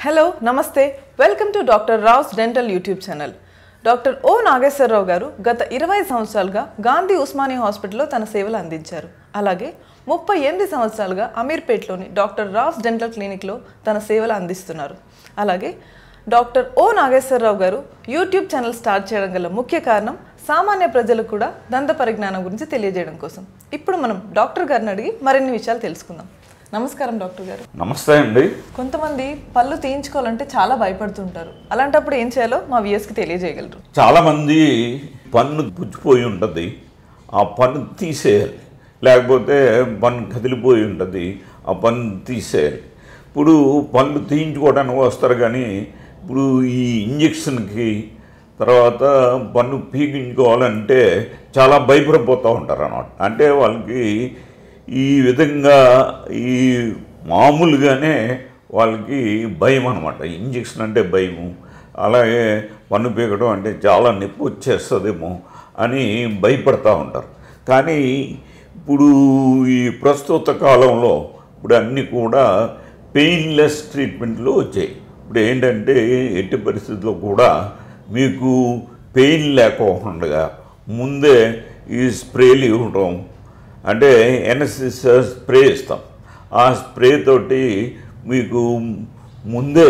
Hello, Namaste. Welcome to Dr. Raos Dental YouTube channel. Doctor O Nageswara Rao గారు గత 20 సంవత్సరాలుగా గాంధీ ఉస్మానియా హాస్పిటల్లో తన సేవలు అందించారు. అలాగే 38 సంవత్సరాలుగా అమీర్పేట్లోని డాక్టర్ రాస్ డెంటల్ క్లినిక్లో తన సేవలు అందిస్తున్నారు. అలాగే డాక్టర్ ఓ నాగేశ్వరరావు గారు యూట్యూబ్ ఛానల్ స్టార్ట్ చేయడం గల ముఖ్య కారణం సామాన్య ప్రజలకు కూడా దంత పరిజ్ఞానం గురించి తెలియజేయడం కోసం. ఇప్పుడు మనం డాక్టర్ గారిని అడిగి మరిన్ని విషయాలు తెలుసుకుందాం. నమస్కారం డాక్టర్ గారు. నమస్తే అండి. కొంతమంది పళ్ళు తీయించుకోవాలంటే చాలా భయపడుతుంటారు. అలాంటప్పుడు ఏం చేయాలో మా వ్యూయర్స్కి తెలియజేయగలరు? చాలామంది పన్ను పుచ్చిపోయి ఉంటుంది, ఆ పన్ను తీసేయాలి, లేకపోతే పన్ను కదిలిపోయి ఉంటుంది, ఆ పన్ను తీసేయాలి. ఇప్పుడు పళ్ళు తీయించుకోవడానికి వస్తారు, కానీ ఇప్పుడు ఈ ఇంజక్షన్కి తర్వాత పన్ను పీకించుకోవాలంటే చాలా భయపడిపోతూ ఉంటారు అన్నమాట. అంటే వాళ్ళకి ఈ విధంగా ఈ మామూలుగానే వాళ్ళకి భయం అన్నమాట. ఇంజక్షన్ అంటే భయము, అలాగే పన్ను పీకడం అంటే చాలా నొప్పి వచ్చేస్తుందేమో అని భయపడతా ఉంటారు. కానీ ఇప్పుడు ఈ ప్రస్తుత కాలంలో ఇప్పుడు అన్నీ కూడా పెయిన్లెస్ ట్రీట్మెంట్లు వచ్చాయి. ఇప్పుడు ఏంటంటే ఎట్టి పరిస్థితుల్లో కూడా మీకు పెయిన్ లేకుండా ముందే ఈ స్ప్రేలు ఇవ్వడం, అంటే ఎనస్థీసియా స్ప్రే ఇస్తాం. ఆ స్ప్రే తోటి మీకు ముందే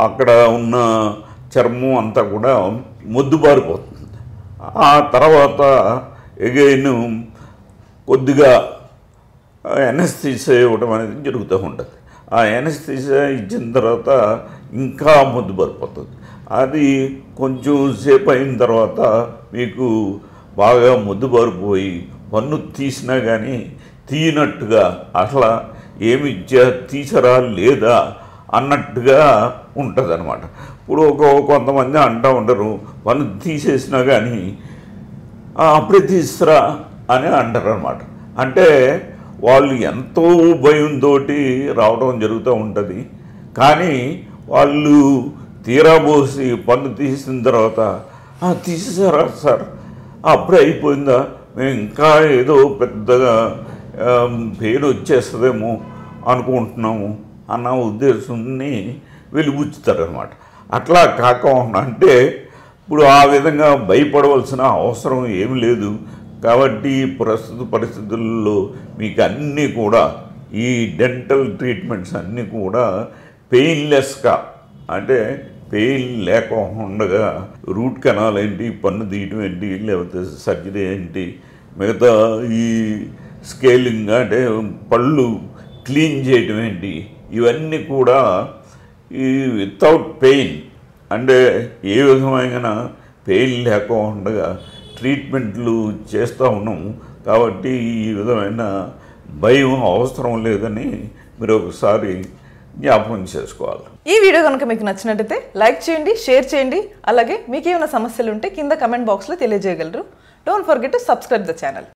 అక్కడ ఉన్న చర్మం అంతా కూడా మొద్దుబారిపోతుంది. ఆ తర్వాత ఎగైన్ కొద్దిగా ఎనస్థీసియా ఇవ్వడం అనేది జరుగుతూ ఉంటుంది. ఆ ఎనస్థీసియా ఇచ్చిన తర్వాత ఇంకా మొద్దుబారిపోతుంది. అది కొంచెం సేపు అయిన తర్వాత మీకు బాగా మొద్దుబారిపోయి పన్ను తీసినా కానీ తీయనట్టుగా అసలు ఏమి తీసరా లేదా అన్నట్టుగా ఉంటుంది అన్నమాట. ఇప్పుడు కొంతమంది అంటూ ఉంటారు, పన్ను తీసేసినా కానీ అప్పుడే తీసిరా అని అంటారు అన్నమాట. అంటే వాళ్ళు ఎంతో భయంతో రావడం జరుగుతూ ఉంటుంది. కానీ వాళ్ళు తీరాబోసి పన్ను తీసిన తర్వాత తీసేసారా సార్, అప్పుడే అయిపోయిందా, మేము ఇంకా ఏదో పెద్దగా పేరు వచ్చేస్తుందేమో అనుకుంటున్నాము అన్న ఉద్దేశాన్ని వెలిబుచ్చుతారనమాట. అట్లా కాకుండా అంటే ఇప్పుడు ఆ విధంగా భయపడవలసిన అవసరం ఏమి లేదు. కాబట్టి ప్రస్తుత పరిస్థితుల్లో మీకు అన్నీ కూడా ఈ డెంటల్ ట్రీట్మెంట్స్ అన్నీ కూడా పెయిన్లెస్గా, అంటే పెయిన్ లేకుండా రూట్ కెనాల్ ఏంటి, పన్ను తీయటం ఏంటి, లేకపోతే సర్జరీ ఏంటి, మిగతా ఈ స్కేలింగ్ అంటే పళ్ళు క్లీన్ చేయటం ఏంటి, ఇవన్నీ కూడా ఈ వితౌట్ పెయిన్, అంటే ఏ విధమైన పెయిన్ లేకుండా ట్రీట్మెంట్లు చేస్తూ ఉన్నాము. కాబట్టి ఈ విధమైన భయం అవసరం లేదని మీరు ఒకసారి జ్ఞాపకం చేసుకోవాలి. ఈ వీడియో కనుక మీకు నచ్చినట్టయితే లైక్ చేయండి, షేర్ చేయండి. అలాగే మీకు ఏమైనా సమస్యలు ఉంటే కింద కమెంట్ బాక్స్లో తెలియజేయగలరు. Don't forget to subscribe the channel.